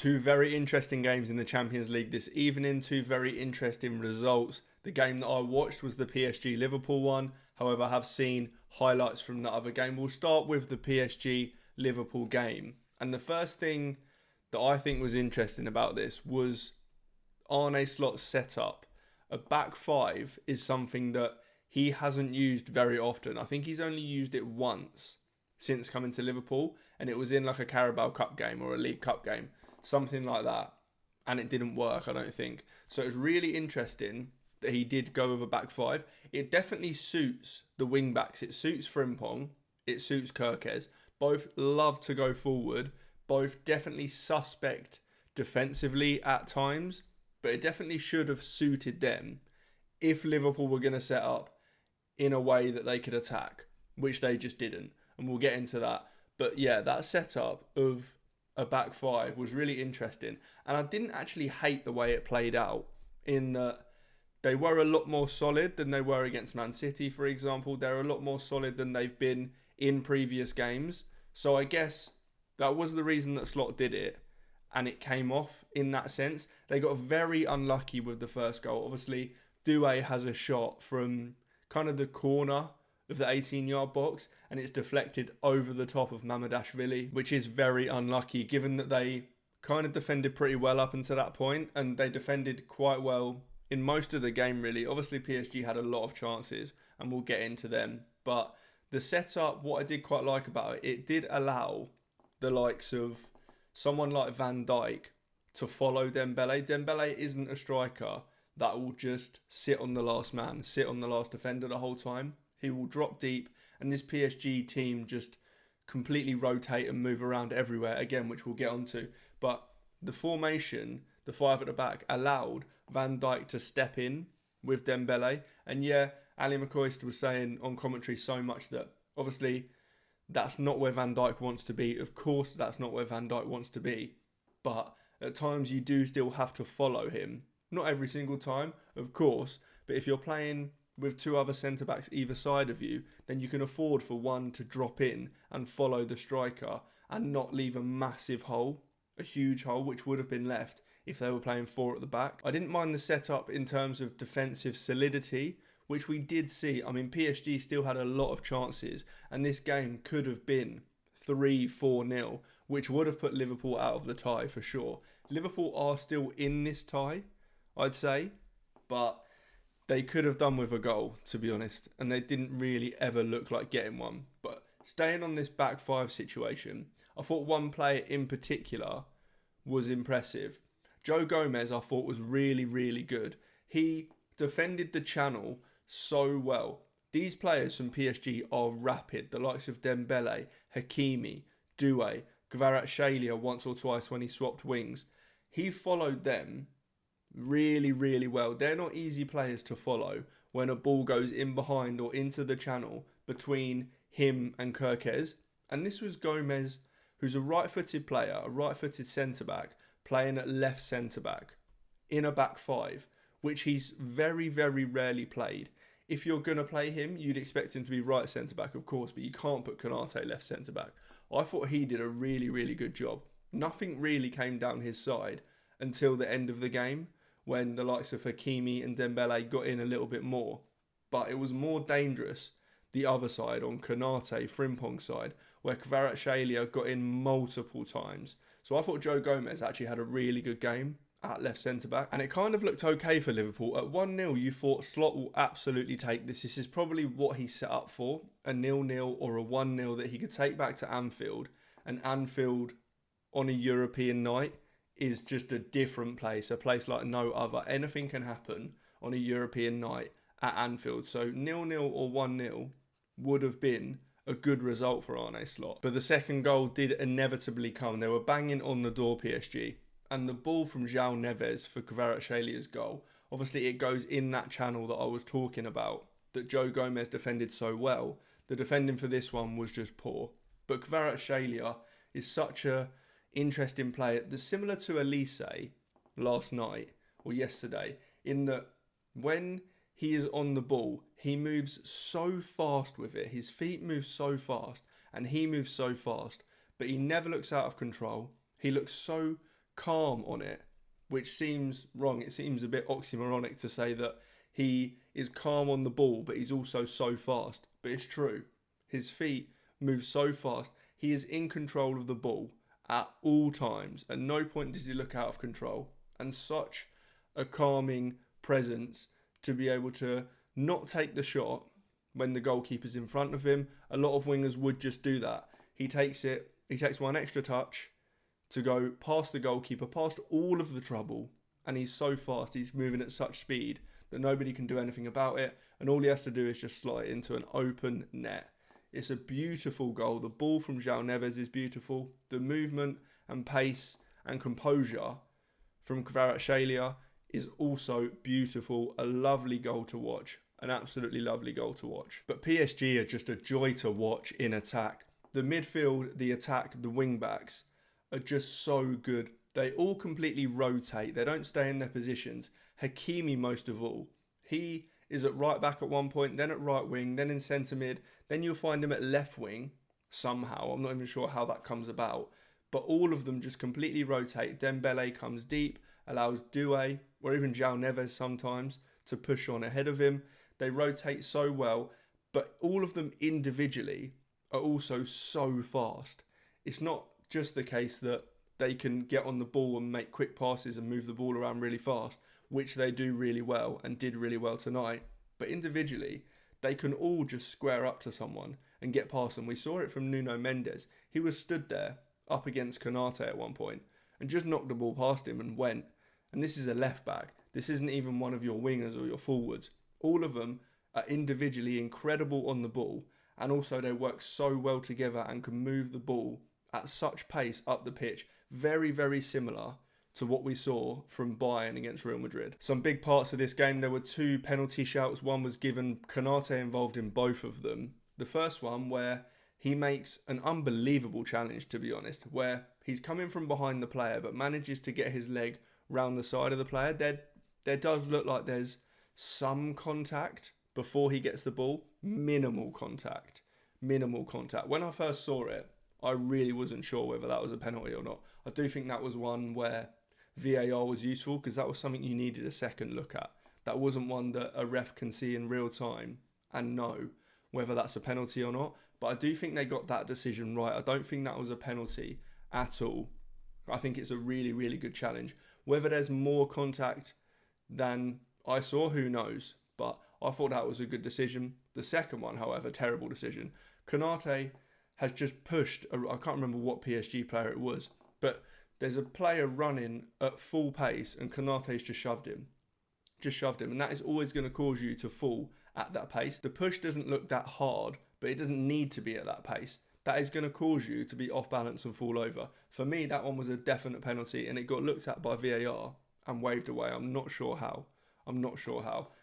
Two very interesting games in the Champions League this evening, two very interesting results. The game that I watched was the PSG Liverpool one. However, I have seen highlights from the other game. We'll start with the PSG Liverpool game. And the first thing that I think was interesting about this was Arne Slot's setup. A back five is something that he hasn't used very often. I think he's only used it once since coming to Liverpool, and it was in like a Carabao Cup game or a League Cup game, something like that, and it didn't work, I don't think. So it's really interesting that he did go with a back five. It definitely suits the wing backs. It suits Frimpong, it suits Kerkez. Both love to go forward, both definitely suspect defensively at times, but it definitely should have suited them if Liverpool were going to set up in a way that they could attack, which they just didn't. And we'll get into that. But yeah, that setup of a back five was really interesting. And I didn't actually hate the way it played out, in that they were a lot more solid than they were against Man City, for example. They're a lot more solid than they've been in previous games. So I guess that was the reason that Slot did it. And it came off in that sense. They got very unlucky with the first goal. Obviously, Doue has a shot from kind of the corner of the 18-yard box, and it's deflected over the top of Mamadashvili, which is very unlucky given that they kind of defended pretty well up until that point, and they defended quite well in most of the game, really. Obviously, PSG had a lot of chances, and we'll get into them. But the setup, what I did quite like about it, it did allow the likes of someone like Van Dijk to follow Dembele. Dembele isn't a striker that will just sit on the last man, sit on the last defender the whole time. He will drop deep, and this PSG team just completely rotate and move around everywhere, again, which we'll get onto. But the formation, the five at the back, allowed Van Dijk to step in with Dembele. And yeah, Ali McCoist was saying on commentary so much that obviously that's not where Van Dijk wants to be. Of course, that's not where Van Dijk wants to be. But at times you do still have to follow him. Not every single time, of course, but if you're playing with two other centre-backs either side of you, then you can afford for one to drop in and follow the striker and not leave a massive hole, a huge hole, which would have been left if they were playing four at the back. I didn't mind the setup in terms of defensive solidity, which we did see. I mean, PSG still had a lot of chances, and this game could have been 3-4-0, which would have put Liverpool out of the tie for sure. Liverpool are still in this tie, I'd say, but they could have done with a goal, to be honest, and they didn't really ever look like getting one. But staying on this back five situation, I thought one player in particular was impressive. Joe Gomez, I thought, was really, really good. He defended the channel so well. These players from PSG are rapid, the likes of Dembele, Hakimi, Doue, Kvaratskhelia once or twice when he swapped wings. He followed them really, really well. They're not easy players to follow when a ball goes in behind or into the channel between him and Kerkez. And this was Gomez, who's a right-footed player, a right-footed centre-back, playing at left centre-back in a back five, which he's very, very rarely played. If you're going to play him, you'd expect him to be right centre-back, of course, but you can't put Konate left centre-back. I thought he did a really, really good job. Nothing really came down his side until the end of the game, when the likes of Hakimi and Dembele got in a little bit more. But it was more dangerous the other side, on Konate, Frimpong's side, where Kvaratskhelia got in multiple times. So I thought Joe Gomez actually had a really good game at left centre-back. And it kind of looked okay for Liverpool. At 1-0, you thought Slot will absolutely take this. This is probably what he set up for, a 0-0 or a 1-0 that he could take back to Anfield. And Anfield on a European night is just a different place, a place like no other. Anything can happen on a European night at Anfield. So 0-0 or 1-0 would have been a good result for Arne Slot. But the second goal did inevitably come. They were banging on the door, PSG. And the ball from Joao Neves for Kvaratskelia's goal, obviously it goes in that channel that I was talking about, that Joe Gomez defended so well. The defending for this one was just poor. But Kvaratskhelia is such a interesting player. They're similar to Elise last night or yesterday, in that when he is on the ball, he moves so fast with it. His feet move so fast and he moves so fast, but he never looks out of control. He looks so calm on it, which seems wrong. It seems a bit oxymoronic to say that he is calm on the ball, but he's also so fast. But it's true. His feet move so fast. He is in control of the ball at all times. At no point does he look out of control. And such a calming presence to be able to not take the shot when the goalkeeper's in front of him. A lot of wingers would just do that. He takes one extra touch to go past the goalkeeper, past all of the trouble, and he's so fast, he's moving at such speed that nobody can do anything about it, and all he has to do is just slide it into an open net. It's a beautiful goal. The ball from Joao Neves is beautiful. The movement and pace and composure from Kvaratskhelia is also beautiful. A lovely goal to watch. An absolutely lovely goal to watch. But PSG are just a joy to watch in attack. The midfield, the attack, the wing backs are just so good. They all completely rotate. They don't stay in their positions. Hakimi most of all. He is at right back at one point, then at right wing, then in centre mid. Then you'll find him at left wing somehow. I'm not even sure how that comes about. But all of them just completely rotate. Dembele comes deep, allows Doue, or even Joao Neves sometimes, to push on ahead of him. They rotate so well, but all of them individually are also so fast. It's not just the case that they can get on the ball and make quick passes and move the ball around really fast, which they do really well and did really well tonight. But individually, they can all just square up to someone and get past them. We saw it from Nuno Mendes. He was stood there up against Konate at one point and just knocked the ball past him and went. And this is a left back. This isn't even one of your wingers or your forwards. All of them are individually incredible on the ball, and also they work so well together and can move the ball at such pace up the pitch. Very, very similar to what we saw from Bayern against Real Madrid. Some big parts of this game, there were 2 penalty shouts. One was given, Konate involved in both of them. The first one where he makes an unbelievable challenge, to be honest, where he's coming from behind the player but manages to get his leg round the side of the player. There does look like there's some contact before he gets the ball. Minimal contact. When I first saw it, I really wasn't sure whether that was a penalty or not. I do think that was one where VAR was useful because that was something you needed a second look at. That wasn't one that a ref can see in real time and know whether that's a penalty or not. But I do think they got that decision right. I don't think that was a penalty at all. I think it's a really, really good challenge. Whether there's more contact than I saw, who knows? But I thought that was a good decision. The second one, however, terrible decision. Konate has just pushed, I can't remember what PSG player it was, but there's a player running at full pace and Konate's just shoved him. And that is always going to cause you to fall at that pace. The push doesn't look that hard, but it doesn't need to be at that pace. That is going to cause you to be off balance and fall over. For me, that one was a definite penalty and it got looked at by VAR and waved away. I'm not sure how.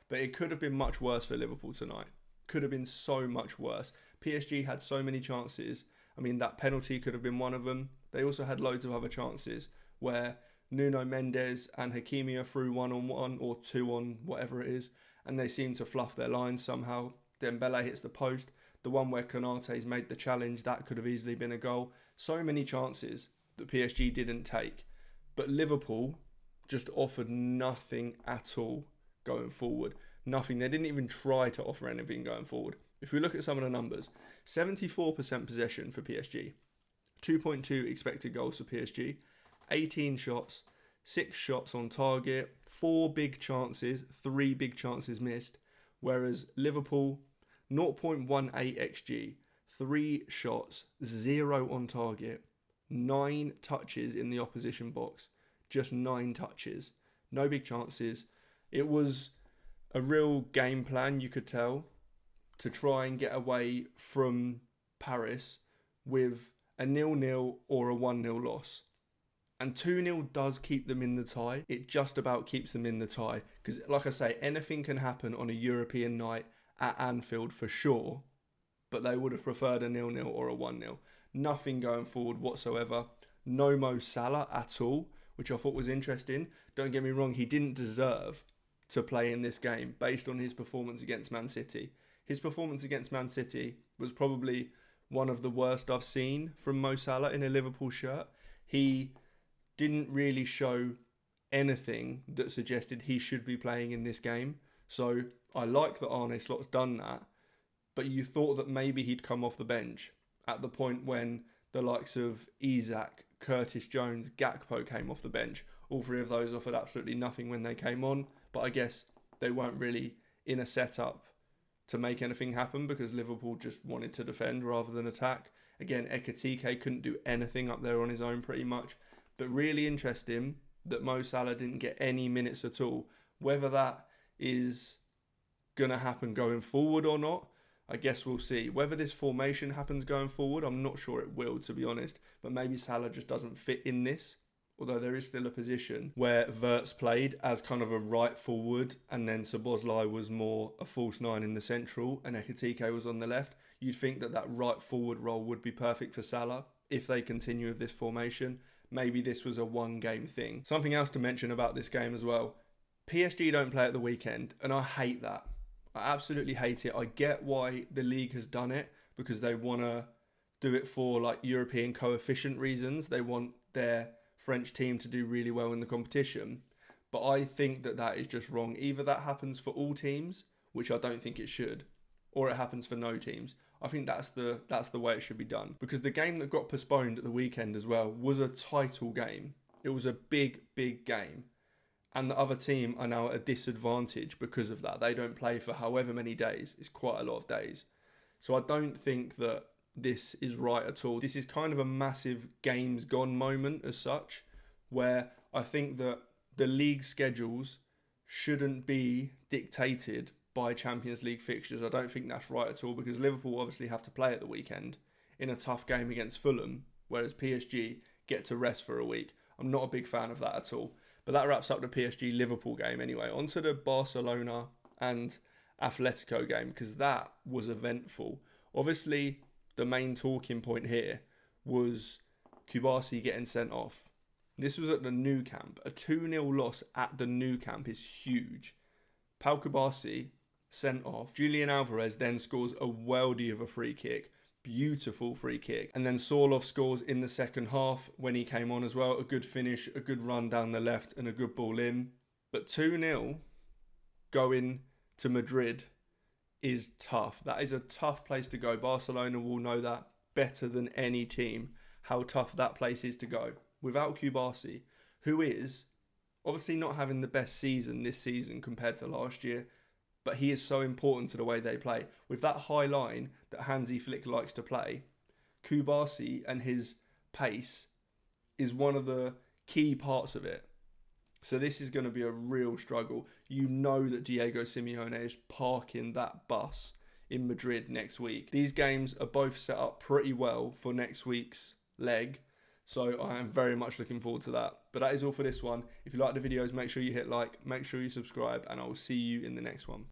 But it could have been much worse for Liverpool tonight. Could have been so much worse. PSG had so many chances. I mean, that penalty could have been one of them. They also had loads of other chances where Nuno Mendes and Hakimi are through 1-on-1 or 2-on, whatever it is, and they seem to fluff their lines somehow. Dembele hits the post. The one where Konate's made the challenge, that could have easily been a goal. So many chances that PSG didn't take. But Liverpool just offered nothing at all going forward. Nothing. They didn't even try to offer anything going forward. If we look at some of the numbers, 74% possession for PSG, 2.2 expected goals for PSG, 18 shots, 6 shots on target, 4 big chances, 3 big chances missed, whereas Liverpool, 0.18 xG, 3 shots, 0 on target, 9 touches in the opposition box, just 9 touches, no big chances. It was a real game plan, you could tell, to try and get away from Paris with a 0-0 or a 1-0 loss. And 2-0 does keep them in the tie. It just about keeps them in the tie. Because, like I say, anything can happen on a European night at Anfield for sure. But they would have preferred a 0-0 or a 1-0. Nothing going forward whatsoever. No Mo Salah at all, which I thought was interesting. Don't get me wrong, he didn't deserve to play in this game based on his performance against Man City. His performance against Man City was probably one of the worst I've seen from Mo Salah in a Liverpool shirt. He didn't really show anything that suggested he should be playing in this game. So I like that Arne Slot's done that, but you thought that maybe he'd come off the bench at the point when the likes of Isak, Curtis Jones, Gakpo came off the bench. All three of those offered absolutely nothing when they came on, but I guess they weren't really in a setup to make anything happen because Liverpool just wanted to defend rather than attack. Again, Ekitike couldn't do anything up there on his own pretty much, but really interesting that Mo Salah didn't get any minutes at all. Whether that is going to happen going forward or not, I guess we'll see. Whether this formation happens going forward, I'm not sure it will, to be honest. But maybe Salah just doesn't fit in this. Although there is still a position where Wirtz played as kind of a right forward and then Szoboszlai was more a false nine in the central and Ekitike was on the left. You'd think that that right forward role would be perfect for Salah if they continue with this formation. Maybe this was a one-game thing. Something else to mention about this game as well. PSG don't play at the weekend, and I hate that. I absolutely hate it. I get why the league has done it, because they want to do it for like European coefficient reasons. They want their French team to do really well in the competition. But I think that that is just wrong. Either that happens for all teams, which I don't think it should, or it happens for no teams. I think that's the way it should be done. Because the game that got postponed at the weekend as well was a title game. It was a big, big game. And the other team are now at a disadvantage because of that. They don't play for however many days. It's quite a lot of days. So I don't think that this is right at all. This is kind of a massive games gone moment as such, where I think that the league schedules shouldn't be dictated by Champions League fixtures. I don't think that's right at all, because Liverpool obviously have to play at the weekend in a tough game against Fulham, whereas PSG get to rest for a week. I'm not a big fan of that at all. But that wraps up the PSG-Liverpool game anyway. On to the Barcelona and Atletico game, because that was eventful. Obviously, the main talking point here was Kubasi getting sent off. This was at the Nou Camp. A 2-0 loss at the Nou Camp is huge. Pau Kubasi sent off. Julian Alvarez then scores a worldie of a free kick. Beautiful free kick. And then Sorloth scores in the second half when he came on as well. A good finish, a good run down the left and a good ball in. But 2-0 going to Madrid is tough. That is a tough place to go. Barcelona will know that better than any team, how tough that place is to go. Without Kubasi, who is obviously not having the best season this season compared to last year, but he is so important to the way they play. With that high line that Hansi Flick likes to play, Kubasi and his pace is one of the key parts of it. So this is going to be a real struggle. You know that Diego Simeone is parking that bus in Madrid next week. These games are both set up pretty well for next week's leg. So I am very much looking forward to that. But that is all for this one. If you like the videos, make sure you hit like, make sure you subscribe, and I will see you in the next one.